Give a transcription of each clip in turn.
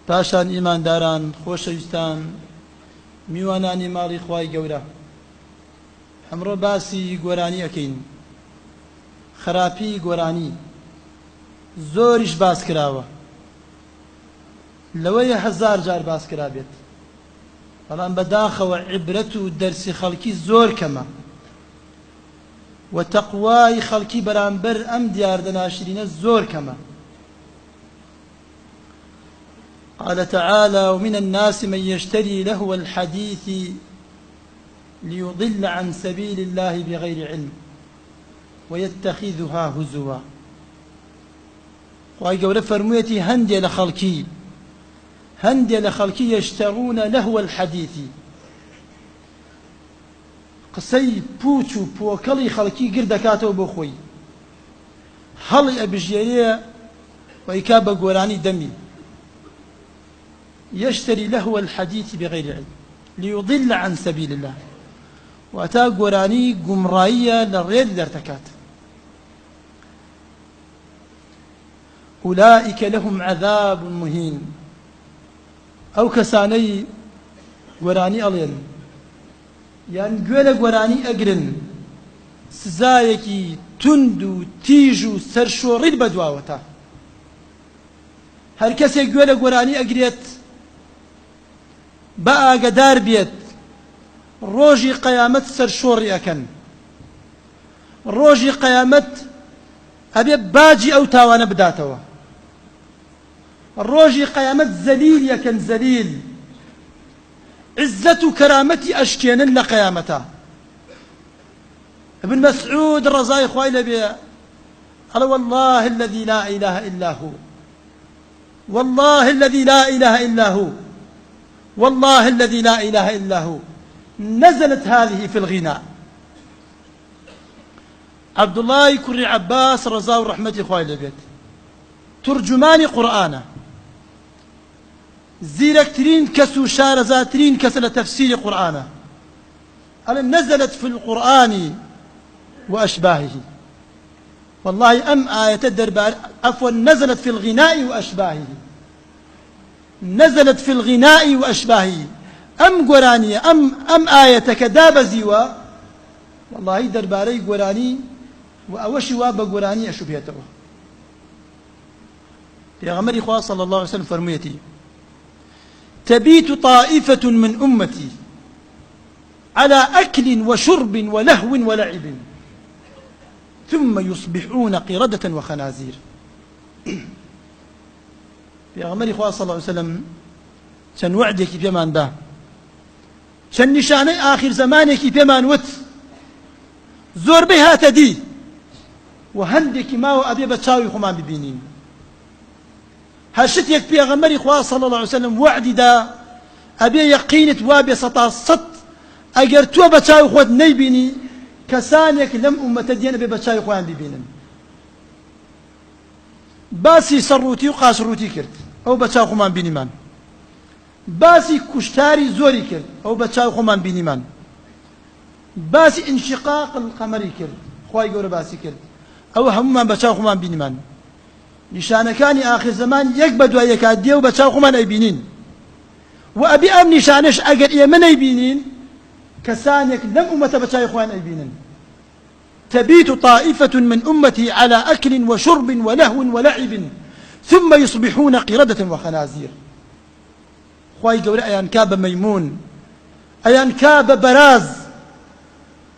پاشان ئیمانداران خۆشەویستان میوانانی ماڵی خوای گەورە ئەمڕۆ باسی گۆرانی ئەکەین خراپی گۆرانی زۆریش باس کراوە لەوەیە هەزار جار باس کرا بێت بەڵام بەداخەوە عیبرەت و دەرسی خەڵکی زۆر کەمە و تەقوای خەڵکی بەرامبەر ئەم دیاردەناشرینە زۆر کەمە. قال تعالى ومن الناس من يشتري لهو الحديث ليضل عن سبيل الله بغير علم ويتخذها هزوا. خواهي قولة فرمويتي هندي لخلقي يشترون لهو الحديث قسەی پوچ و پۆکەڵی خەڵکی گردەکاتەوە بۆ خۆی هەڵی ئەبژێریە وەیکا بە گۆرانی دەمی يشتري لهو الحديث بغير علم ليضل عن سبيل الله واتا گۆرانی گومڕاییە لە ڕێی دەرتەکات. أولئك لهم عذاب مهين ئەو کەسانەی گۆرانی ئەڵێن یان گوێ لە گۆرانی ئەگرن سزایەکی تند و تیژ و سەرشۆڕیت بەدواوەتە. هەر کەسێک گوێ لە گۆرانی ئەگرێت بە ئاگدار بێت ڕۆژی قەیامەت سەرشۆڕی ئەکەن، ڕۆژی قەیامەت ئەبێ باجی ئەو تاوانە بداتەوە، ڕۆژی قەیامەت زەلیل یەکەن زەلیل عزت و کەرامەتی ئەشکێنن لە قەیامەتە. ابن مسعود ڕەزای خوای لەبێ قال والله الذي لا إله إلا هو والله الذي لا إله إلا هو والله الذي لا إله إلا هو نزلت هذه في الغناء. عبد الله كري عباس رضا ورحمة خوای لەبێت ترجمانی قورآنە، زیرەکترین کەس و شارەزاترین کەسە لە تەفسیری قورآنە. ئەڵێ نزلت في القرآن وأشباهه والله أم آية الدربار عفوا نزلت في الغناء وأشباهه نزلت في الغناء وأشباهه أم قرانية أم آية كداب زيوا والله درباري قراني وأوشوا بقراني أشبهته. في غمر إخوة صلى الله عليه وسلم فرميتي تبيت طائفة من أمتي على أكل وشرب ولهو ولعب ثم يصبحون قردة وخنازير. في غمر إخوة صلى الله عليه وسلم شن وعدك بيمان دا شن نشاني آخر زمانك بيمان وت زور بها تدي وهندك ما وأبي بتشاوي خمان ببينين هالشت يك بيغمر إخوة صلى الله عليه وسلم وعدي دا أبي يقينت وابي سطاصت أجر تو بتشاوي خود نيبيني كسانك لم أمة دين أبي بتشاوي خوان ببينن باسي سروتي وقاسروتي كرت أو بتشاوي خمان بينيمان باسي كشتاري زوري كرت أو بتشاوي خمان بينيمان باسي انشقاق القمري كرت خواي قول باسي كرت أو هم بتشاوي خمان بينيمان نشانەکانی آخر زمان یەک بە دوای یەکات دێ و بە چاو خۆمان ئەیبینین و ئەبی ئەم نیشانەش ئەگەر ئێمە نەیبینین کەسانێک لەم ئومەتە بە چاوی خۆیان ئەیبینن. تبيت طائفة من أمتي على أكل وشرب ولهو ولعب ثم يصبحون قردة وخنازير. خواهي قولي أيان كاب ميمون أيان كاب براز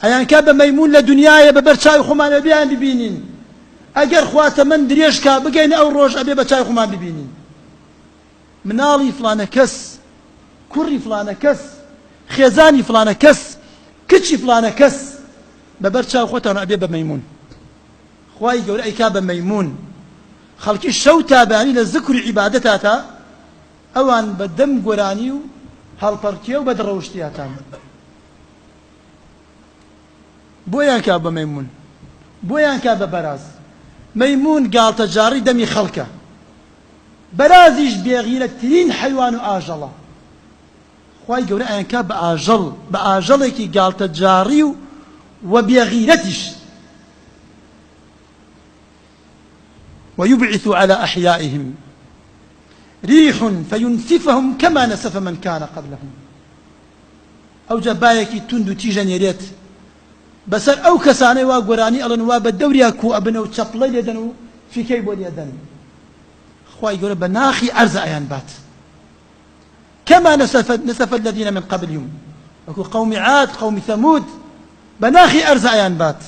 أيان كاب ميمون لدنياي ببرشاي خمان أبيان ببينين ئەگەر خواتە من درێژکا بگەین ئەو ڕۆژ ئەبێ بە چای خۆمان ببینین مناڵی فلانە کەس کوڕی فلانە کەس خێزانی فلانە کەس کچی فلانە کەس بەبەر چاو خۆتان ئەبێ بە مەیمون. خوای گەورە ئەیکا بە مەیمون خەڵکی شەو تابانی لە زکر و عیبادەتاتە ئەوان بە دەم گۆرانی و هەڵپەڕکێ و بەدڕەوشتیاتان بۆیان کا بە مەیمون بۆیان کا بە بەراز. مەیمون گاڵتە جاڕی دەمی خەڵکە، بەرازیش بێغیرەترین حەیوان و ئاژەڵە. خوای گەورە ئەیانکا بە ئاژەڵ بە ئاژەڵێکی گاڵتە جاڕی و بێغیرەتیش. ويبعث على أحيائهم ريح فينسفهم كما نسف من كان قبلهم أو جبايكي تندو تيجا نيريت بسر أو كساني وقراني ألن وابدوريا كو أبنو تشبلي لدنو في كيبو لدن خواهي يقول بناخي أرزا أيان بات كما نسف الذين من قبلهم وكو قوم عاد قوم ثمود بناخي أرزا أيان بات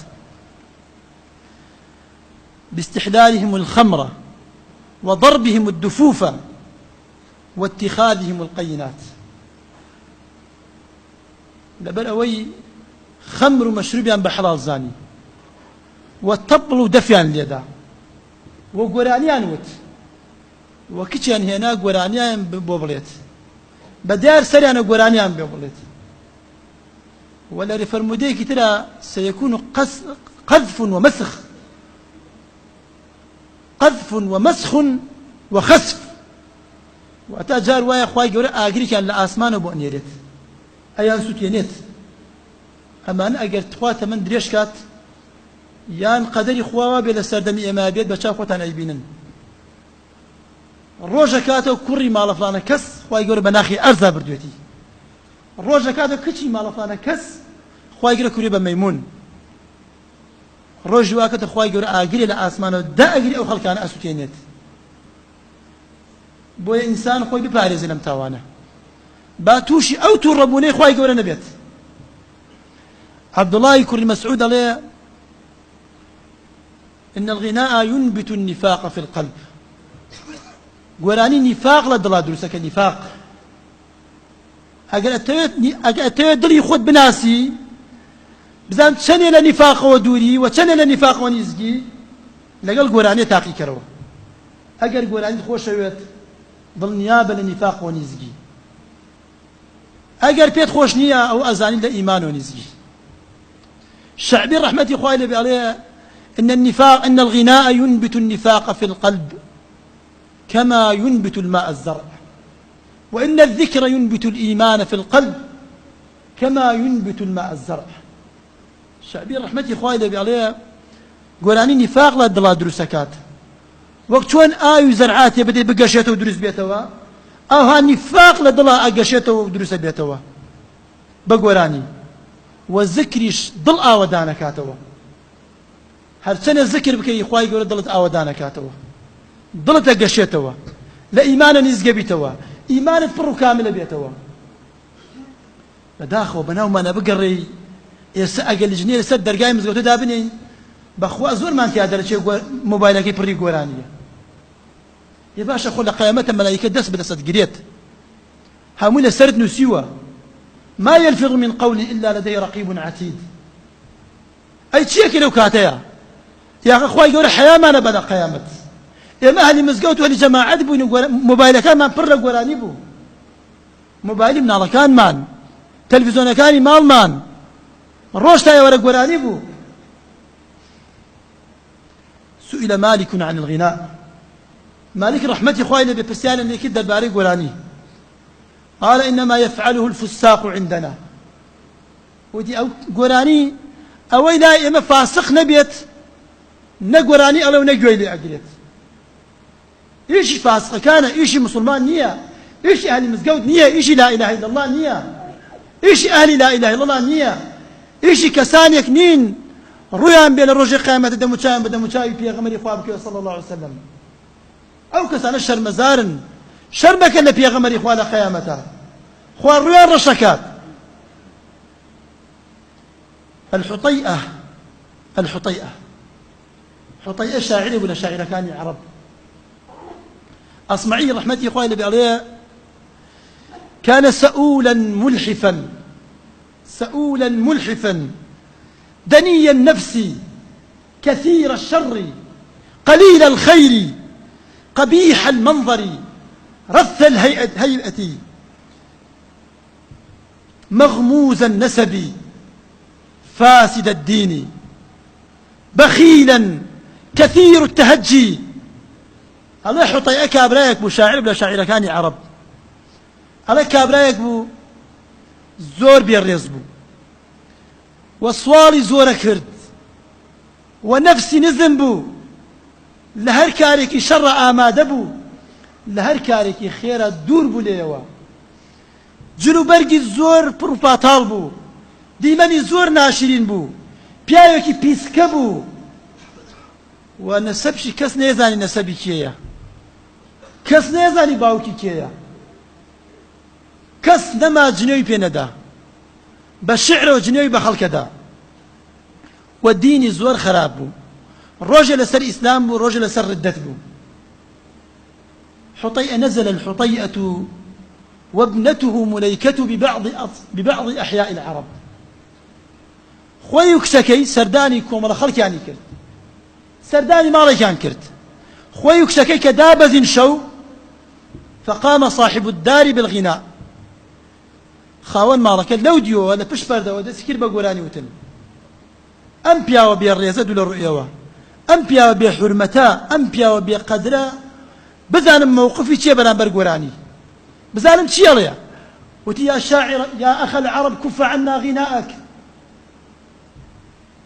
باستحلالهم الخمر وضربهم الدفوف واتخاذهم القينات لبل أوي خمر مشروبيان بحلال زاني والطبل دفيان ليدا وقرانيان وت وكتشان هنا قرانيان بوبليت بدار سريان قرانيان بوبليت ولا رفرموديك ترى سيكون قذف ومسخ قذف ومسخ وخسف وأتاجار ويا أخوي جورا أجري كان لأسمان وبؤنيرت أيان سوتينت أما أنا أجر تخوات من دريش كات يان قدري خوا بلا سردمي إما بيت بشاف خوتان أيبينن الروجا كاتو كوري مال فلانا كس خوا جورا بناخي أرزا بردوتي الروجا كاتو كتشي مال فلانا كس خوا جورا كوري بميمون روج واكت خواي جورا أجري لأسمان دا أجري أو خلق أنا أسوتينت بوي إنسان خوي ببارز لم توانا باتوشي أو تربوني خواي جورا نبيت عبد الله يكون مسعود عليه إن الغناء ينبت النفاق في القلب قراني نفاق لا دلا دروسك النفاق أجل أتيت دلي خود بناسي بزان تشني لنفاق ودوري وتشني لنفاق ونزجي لقال قراني تاقي كرو أجل قراني خوش شويت ضل نيابة لنفاق ونزجي أجل بيت خوش نية أو أزاني لإيمان ونزجي الشعبي رحمة إخواني عليه إن الغناء ينبت النفاق في القلب كما ينبت الماء الزرع وإن الذكر ينبت الإيمان في القلب كما ينبت الماء الزرع الشعبي رحمة إخواني عليه قولاني نفاق لا دلا دروسكات وقت شون آيو زرعات يبدي بقشته ودروس بيتوا أو ها نفاق لا دلا أقشته ودروس بيتوا بقولاني والذكرش ضل آودانا كاتوا هر سنة الذكر بكي إخواني يقول ضلت آودانا كاتوا ضلت أقشتوا لا إيمانا نزق بيتوا إيمانا فرو كاملة بيتوا لداخل بناو ما نبقري أقل جنيه سد درقاي مزقوتو دابني بخوا زور ما انت هذا شيء موبايلك بري قرانية يا باشا خل قيامة ملائكة دس بدست قريت هامولا سرد نسيوا ما يلفظ من قول إلا لدي رقيب عتيد أي شيء لو كاتيا يا أخوي يقول حياة ما نبدا قيامة يا ما أهلي مزقوت وهلي جماعة بو موبايلك ما بر قراني بو موبايلي من الله كان مان تلفزيون كان مال مان روشتا يا ورق قراني بو سئل مالك عن الغناء مالك رحمتي خوينا ببسيان اللي كده الباري قراني قال إنما يفعله الفساق عندنا ودي أو قراني أو لا إما فاسق نبيت نقراني أو نقوي لي أقريت إيش فاسق كان إيش مسلمان نية إيش أهل مسجود نية إيش لا إله إلا الله نية إيش أهل لا إله إلا الله نية إيش كسانيك نين رويان بين الرجل قيامة دموشاي بدموشاي في غمر إخوابك صلى الله عليه وسلم أو كسان الشر مزارن شربك اللي في غمر إخوان قيامته خوان رويان رشكات الحطيئة حطيئة شاعري ولا شاعرة كان عرب أصمعي رحمتي إخواني اللي عليه كان سؤولا ملحفا دني النفس كثير الشر قليل الخير قبيح المنظر رث الهيئة مغموز النسب فاسد الدين بخيلا كثير التهجي الله حطي أكابرايك بو شاعر بلا شاعر كان عرب الله كابرايك بو زور بيرزبو وصوالي زور كرد ونفسي نذنبو لهر كاريك شر آماد بو لهر كاريكي خيرا دور بوليوا جلو برگی زور پروپاتال بو دیمنی زور ناشرین بو پیاوێکی پیسکە بوو و نەسەبشی کەس نێزانی نەسەبی کێیە کەس نێزانی باوکی کێیە کەس نەما جنێوی پێ نەدا بە شعرەوە جنێوی بە خەڵکەدا و دینی زۆر خراپ بوو ڕۆژە لەسەر ئیسلام بوو ڕۆژە لەسەر ردەت بوو حطيئة نزل الحطيئة وابنته مليكة ببعض أحياء العرب خوي يكسكي سرداني كومر خلقاني كرت سرداني مالي كان كرت خوي يكسكي كدابز شو فقام صاحب الدار بالغناء خاون مالك لو ديو ولا بش برده ولا سكير بقولاني وتن أمبيا وبي الرياضة ولا الرؤيا أمبيا وبي حرمتا أمبيا وبي قدرة بزانم موقفي شيء برامبر قراني بزانم شيء يا وتي يا شاعر يا أخ العرب كف عنا غناءك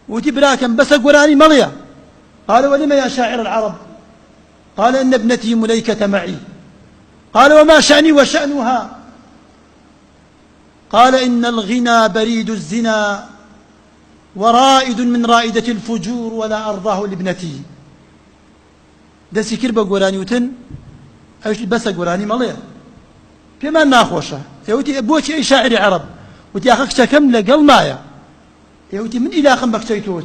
وتي براكم بس قراني مليا قال ولما يا شاعر العرب قال إن ابنتي مليكة معي قال وما شأني وشأنها قال إن الغنى بريد الزنا ورائد من رائدة الفجور ولا أرضاه لابنتي دسي كربة قراني وتن أيش بس قراني مليا بما ناخوشة يوتي بوتي أي شاعر عرب وتي أخك كم لقل مايا يوتي من إلى خم بكتيتوت